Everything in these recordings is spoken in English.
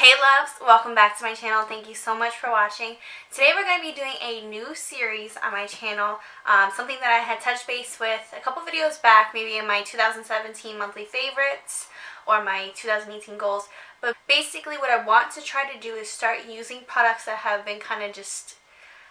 Hey loves, welcome back to my channel. Thank you so much for watching. Today we're going to be doing a new series on my channel, something that I had touched base with a couple videos back, maybe in my 2017 monthly favorites or my 2018 goals. But basically what I want to try to do is start using products that have been kind of just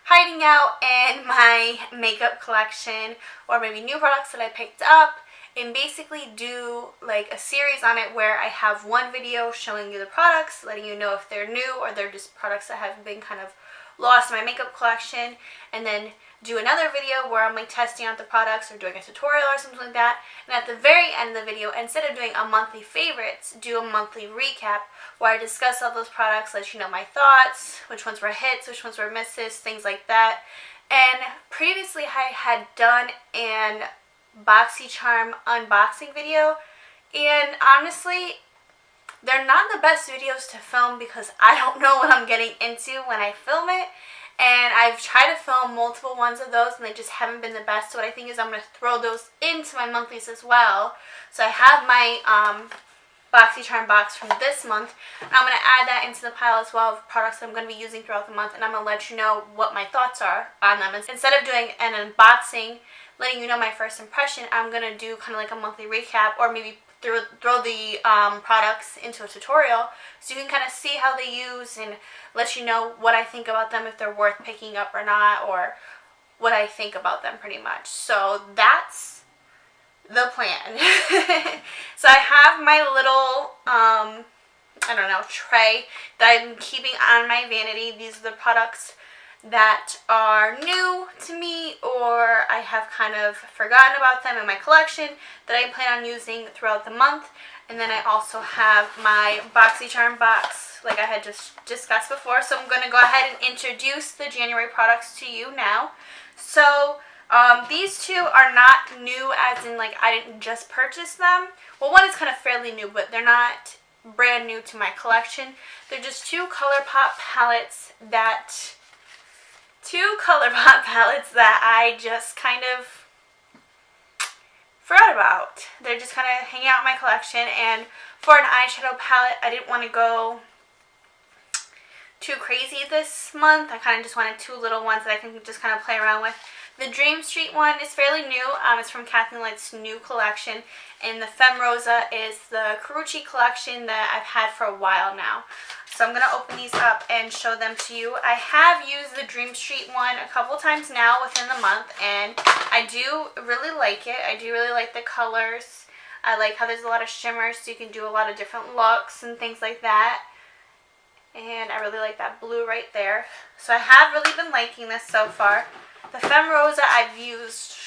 hiding out in my makeup collection, or maybe new products that I picked up, and basically do like a series on it where I have one video showing you the products, letting you know if they're new or they're just products that have been kind of lost in my makeup collection, and then do another video where I'm like testing out the products or doing a tutorial or something like that. And at the very end of the video, instead of doing a monthly favorites, do a monthly recap where I discuss all those products, let you know my thoughts, which ones were hits, which ones were misses, things like that. And previously I had done an Boxycharm unboxing video, and honestly they're not the best videos to film because I don't know what I'm getting into when I film it, and I've tried to film multiple ones of those and they just haven't been the best. So what I think is I'm going to throw those into my monthlies as well. So I have my Boxycharm box from this month, and I'm going to add that into the pile as well of products that I'm going to be using throughout the month, and I'm going to let you know what my thoughts are on them. Instead of doing an unboxing letting you know my first impression, I'm going to do kind of like a monthly recap, or maybe throw the products into a tutorial so you can kind of see how they use and let you know what I think about them, if they're worth picking up or not, or what I think about them pretty much. So that's the plan. So I have my little I don't know, tray that I'm keeping on my vanity. These are the products that are new to me, or I have kind of forgotten about them in my collection that I plan on using throughout the month. And then I also have my Boxycharm box like I had just discussed before. So I'm going to go ahead and introduce the January products to you now. So these two are not new as in like I didn't just purchase them. Well, one is kind of fairly new, but they're not brand new to my collection. They're just two Colourpop palettes that I just kind of forgot about. They're just kind of hanging out in my collection, and for an eyeshadow palette, I didn't want to go too crazy this month. I kind of just wanted two little ones that I can just kind of play around with. The Dream Street one is fairly new. It's from Kathleen Light's new collection, and the Femme Rosa is the Carucci collection that I've had for a while now. So I'm going to open these up and show them to you. I have used the Dream Street one a couple times now within the month, and I do really like it. I do really like the colors. I like how there's a lot of shimmers, so you can do a lot of different looks and things like that. And I really like that blue right there. So I have really been liking this so far. The Femme Rosa I've used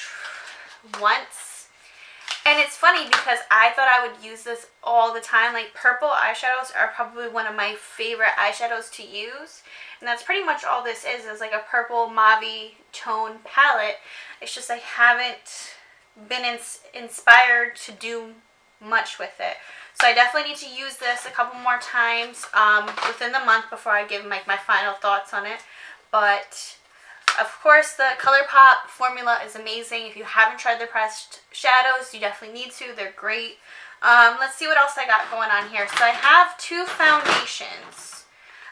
once, and it's funny because I thought I would use this all the time. Like, purple eyeshadows are probably one of my favorite eyeshadows to use, and that's pretty much all this is like a purple mauve tone palette. It's just I haven't been inspired to do much with it. So I definitely need to use this a couple more times within the month before I give like my final thoughts on it. But of course, the Colourpop formula is amazing. If you haven't tried the pressed shadows, you definitely need to. They're great. Let's see what else I got going on here. So I have two foundations.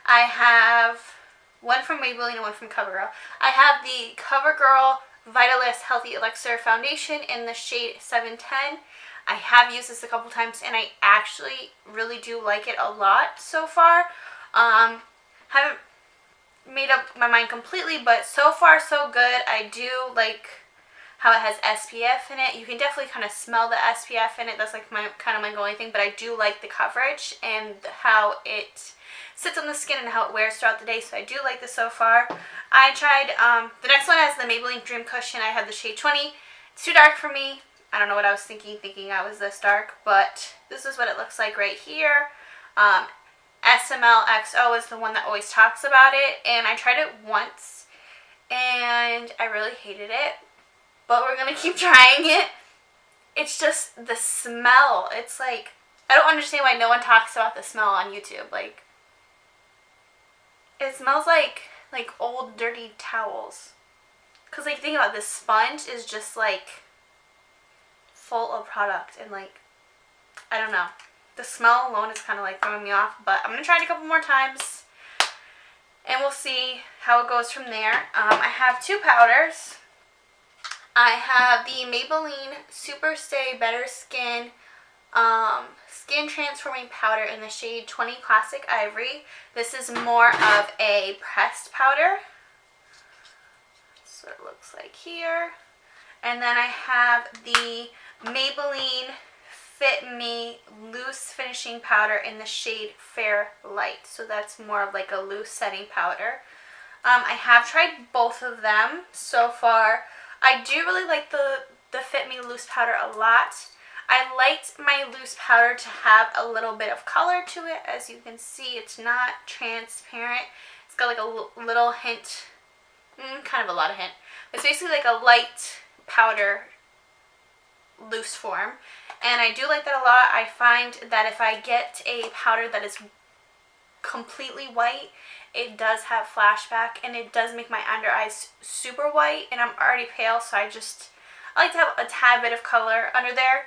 I have one from Maybelline and one from CoverGirl. I have the CoverGirl Vitalist Healthy Elixir Foundation in the shade 710. I have used this a couple times, and I actually really do like it a lot so far. Haven't made up my mind completely, but so far so good. I do like how it has SPF in it. You can definitely kind of smell the SPF in it. That's like my going thing, but I do like the coverage and how it sits on the skin and how it wears throughout the day. So I do like this so far. I tried the next one has the Maybelline Dream Cushion. I have the shade 20. It's too dark for me. I don't know what I was thinking I was this dark, but this is what it looks like right here. XOXO is the one that always talks about it, and I tried it once and I really hated it, but we're gonna keep trying it. It's just the smell. It's like, I don't understand why no one talks about the smell on YouTube. Like, it smells like old dirty towels. Cause like, think about it, this sponge is just like full of product, and like, I don't know. the smell alone is kind of like throwing me off, but I'm going to try it a couple more times and we'll see how it goes from there. I have two powders. I have the Maybelline Super Stay Better Skin Skin Transforming Powder in the shade 20 Classic Ivory. This is more of a pressed powder. That's what it looks like here. And then I have the Maybelline Fit Me Loose Finishing Powder in the shade Fair Light. So that's more of like a loose setting powder. I have tried both of them so far. I do really like the Fit Me Loose Powder a lot. I liked my loose powder to have a little bit of color to it. As you can see, it's not transparent. It's got like a little hint, kind of a lot of hint. It's basically like a light powder loose form. And I do like that a lot. I find that if I get a powder that is completely white, it does have flashback and it does make my under eyes super white, and I'm already pale, so I like to have a tad bit of color under there.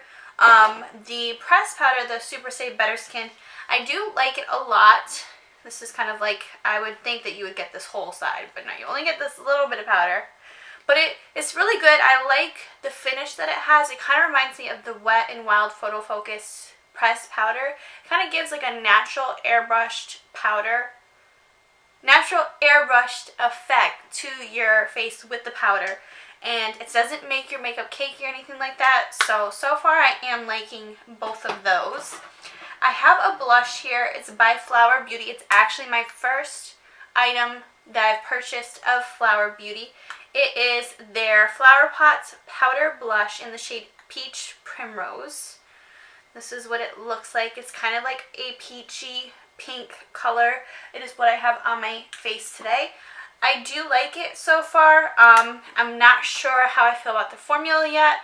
The pressed powder, the Super Stay Better Skin, I do like it a lot. This is kind of like, I would think that you would get this whole side, but no, you only get this little bit of powder. But it's really good. I like the finish that it has. It kind of reminds me of the Wet n Wild Photo Focus pressed powder. It kind of gives like a natural airbrushed powder, natural airbrushed effect to your face with the powder. And it doesn't make your makeup cakey or anything like that. So far I am liking both of those. I have a blush here. It's by Flower Beauty. It's actually my first item that I've purchased of Flower Beauty. It is their Flower Pots Powder Blush in the shade Peach Primrose. This is what it looks like. It's kind of like a peachy pink color. It is what I have on my face today. I do like it so far. I'm not sure how I feel about the formula yet.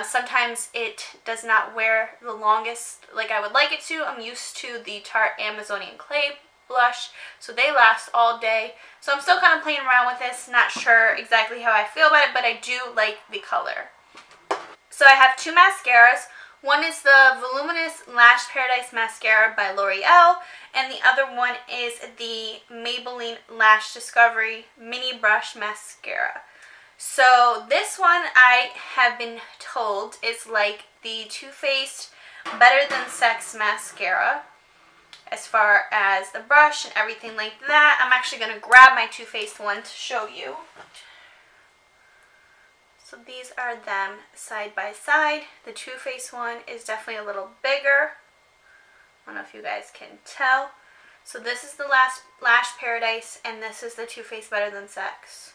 Sometimes it does not wear the longest like I would like it to. I'm used to the Tarte Amazonian Clay blush, so they last all day. So I'm still kind of playing around with this, not sure exactly how I feel about it, but I do like the color. So I have two mascaras. One is the Voluminous Lash Paradise Mascara by L'Oreal, and the other one is the Maybelline Lash Discovery Mini Brush Mascara. So this one, I have been told, is like the Too Faced Better Than Sex Mascara as far as the brush and everything like that. I'm actually going to grab my Too Faced one to show you. So these are them side by side. The Too Faced one is definitely a little bigger. I don't know if you guys can tell. So this is the Lash Paradise, and this is the Too Faced Better Than Sex.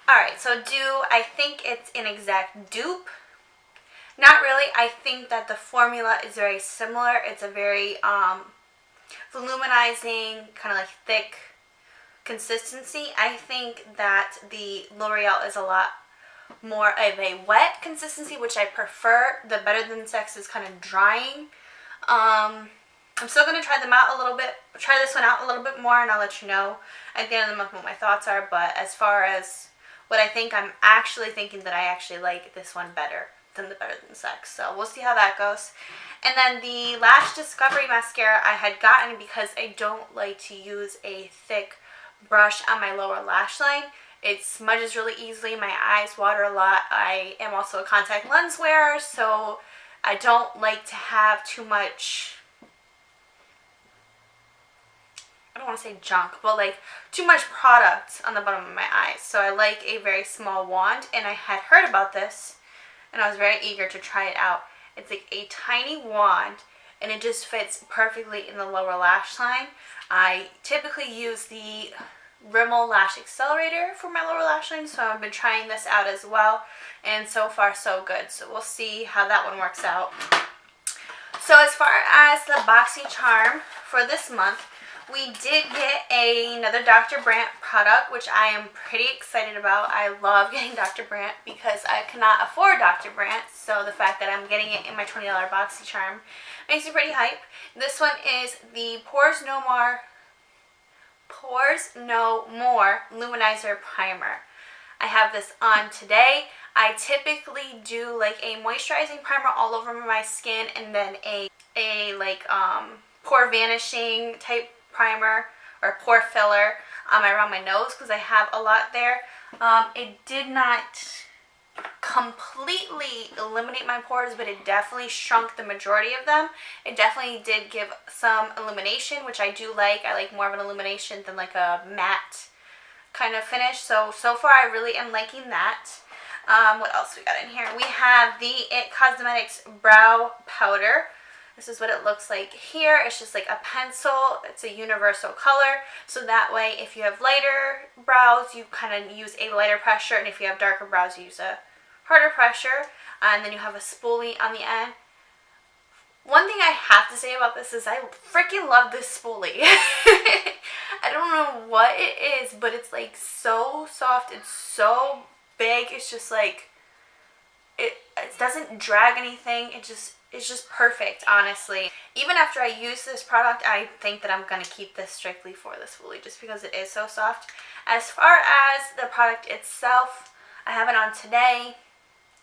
Alright, so do I think it's an exact dupe? Not really. I think that the formula is very similar. It's a very voluminizing, kind of like thick consistency. I think that the L'Oreal is a lot more of a wet consistency, which I prefer. The Better Than Sex is kind of drying. I'm still going to try them out a little bit, try this one out a little bit more, and I'll let you know at the end of the month what my thoughts are. But as far as what I think, I'm actually thinking that I actually like this one better than the Better Than Sex. So we'll see how that goes. And then the Lash Discovery Mascara I had gotten because I don't like to use a thick brush on my lower lash line. It smudges really easily. My eyes water a lot. I am also a contact lens wearer, so I don't like to have too much, I don't want to say junk, but like too much product on the bottom of my eyes. So I like a very small wand, and I had heard about this and I was very eager to try it out. It's like a tiny wand, and it just fits perfectly in the lower lash line. I typically use the Rimmel Lash Accelerator for my lower lash line, so I've been trying this out as well, and so far so good. So we'll see how that one works out. So as far as the Boxycharm for this month, we did get another Dr. Brandt product, which I am pretty excited about. I love getting Dr. Brandt because I cannot afford Dr. Brandt, so the fact that I'm getting it in my $20 Boxycharm makes me pretty hype. This one is the Pores No More Luminizer Primer. I have this on today. I typically do like a moisturizing primer all over my skin and then a a like pore vanishing type primer or pore filler around my nose because I have a lot there. It did not completely eliminate my pores, but it definitely shrunk the majority of them. It definitely did give some illumination, which I do like. I like more of an illumination than like a matte kind of finish. So far I really am liking that. What else we got in here? We have the It Cosmetics Brow Powder. This is what it looks like here. It's just like a pencil. It's a universal color. So that way, if you have lighter brows, you kind of use a lighter pressure. And if you have darker brows, you use a harder pressure. And then you have a spoolie on the end. One thing I have to say about this is I freaking love this spoolie. I don't know what it is, but it's like so soft. It's so big. It's just like, it doesn't drag anything. It's just perfect, honestly. Even after I use this product, I think that I'm going to keep this strictly for the spoolie just because it is so soft. As far as the product itself, I have it on today.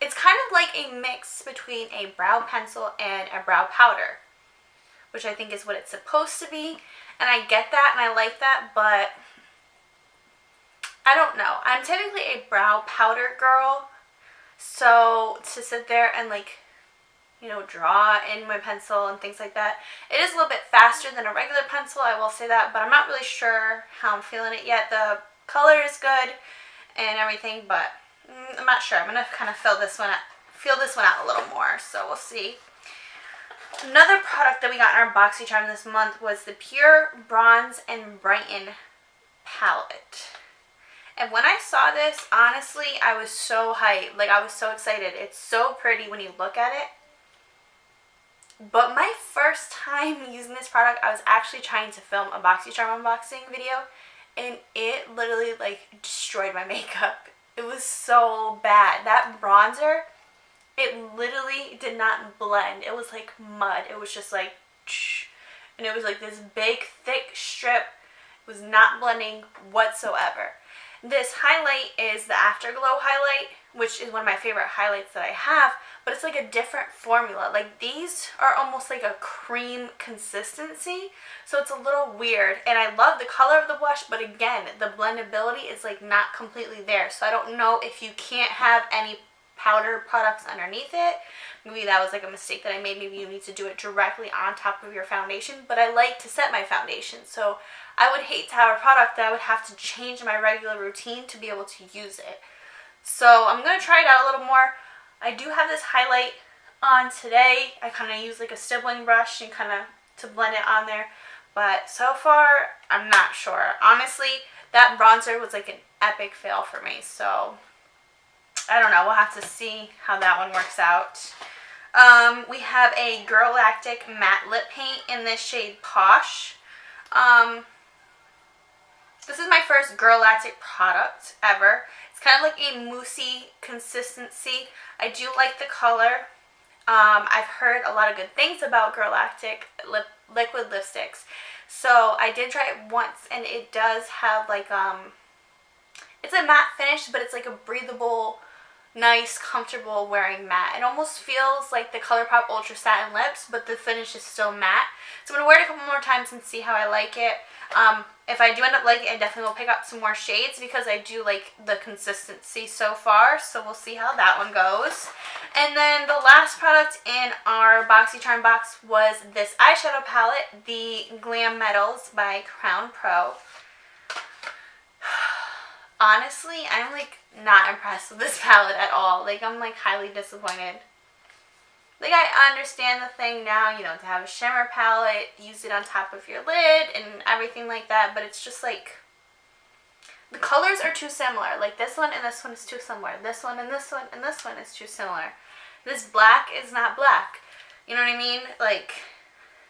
It's kind of like a mix between a brow pencil and a brow powder, which I think is what it's supposed to be. And I get that and I like that, but I don't know. I'm typically a brow powder girl, so to sit there and like, you know, draw in my pencil and things like that, it is a little bit faster than a regular pencil, I will say that, but I'm not really sure how I'm feeling it yet. The color is good and everything, but I'm not sure. I'm going to kind of feel this one out a little more, so we'll see. Another product that we got in our Boxycharm this month was the Pure Bronze and Brighten palette. And when I saw this, honestly, I was so hyped. Like, I was so excited. It's so pretty when you look at it. But my first time using this product, I was actually trying to film a Boxycharm unboxing video, and it literally, like, destroyed my makeup. It was so bad. That bronzer, it literally did not blend. It was like mud. It was just like, and it was like this big, thick strip. It was not blending whatsoever. This highlight is the Afterglow highlight, which is one of my favorite highlights that I have, but it's like a different formula. Like, these are almost like a cream consistency, so it's a little weird. And I love the color of the blush, but again, the blendability is like not completely there. So I don't know if you can't have any powder products underneath it. Maybe that was like a mistake that I made. Maybe you need to do it directly on top of your foundation, but I like to set my foundation, so I would hate to have a product that I would have to change my regular routine to be able to use it. So I'm going to try it out a little more. I do have this highlight on today. I kind of use like a stippling brush and kind of to blend it on there, but so far I'm not sure. Honestly, that bronzer was like an epic fail for me, so I don't know. We'll have to see how that one works out. We have a Girlactic matte lip paint in this shade Posh. This is my first Girlactic product ever. It's kind of like a moussey consistency. I do like the color. I've heard a lot of good things about Girlactic liquid lipsticks. So I did try it once, and it does have like, it's a matte finish, but it's like a breathable, nice, comfortable wearing matte. It almost feels like the Colourpop Ultra Satin Lips, but the finish is still matte. So I'm going to wear it a couple more times and see how I like it. If I do end up liking it, I definitely will pick up some more shades because I do like the consistency so far. So we'll see how that one goes. And then the last product in our Boxycharm box was this eyeshadow palette, the Glam Metals by Crown Pro. Honestly, I'm like not impressed with this palette at all. Like, I'm like highly disappointed. Like, I understand the thing now, you know, to have a shimmer palette, use it on top of your lid and everything like that, but it's just like, the colors are too similar. Like, this one and this one is too similar. This one and this one and this one is too similar. This black is not black. You know what I mean? Like,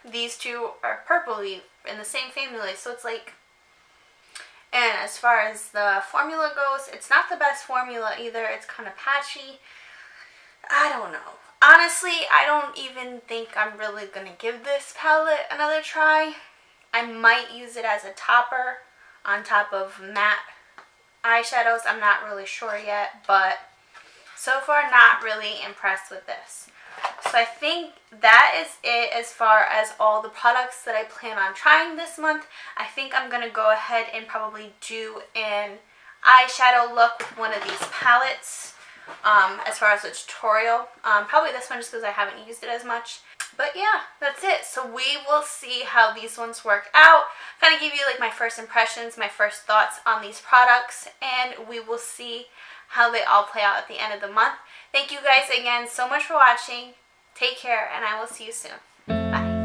these two are purpley in the same family, so it's like, and as far as the formula goes, it's not the best formula either. It's kind of patchy. I don't know. Honestly, I don't even think I'm really going to give this palette another try. I might use it as a topper on top of matte eyeshadows. I'm not really sure yet, but so far not really impressed with this. So I think that is it as far as all the products that I plan on trying this month. I think I'm going to go ahead and probably do an eyeshadow look with one of these palettes as far as the tutorial. Probably this one just because I haven't used it as much. But yeah, that's it. So we will see how these ones work out. Kind of give you like my first impressions, my first thoughts on these products, and we will see how they all play out at the end of the month. Thank you guys again so much for watching. Take care, and I will see you soon. Bye.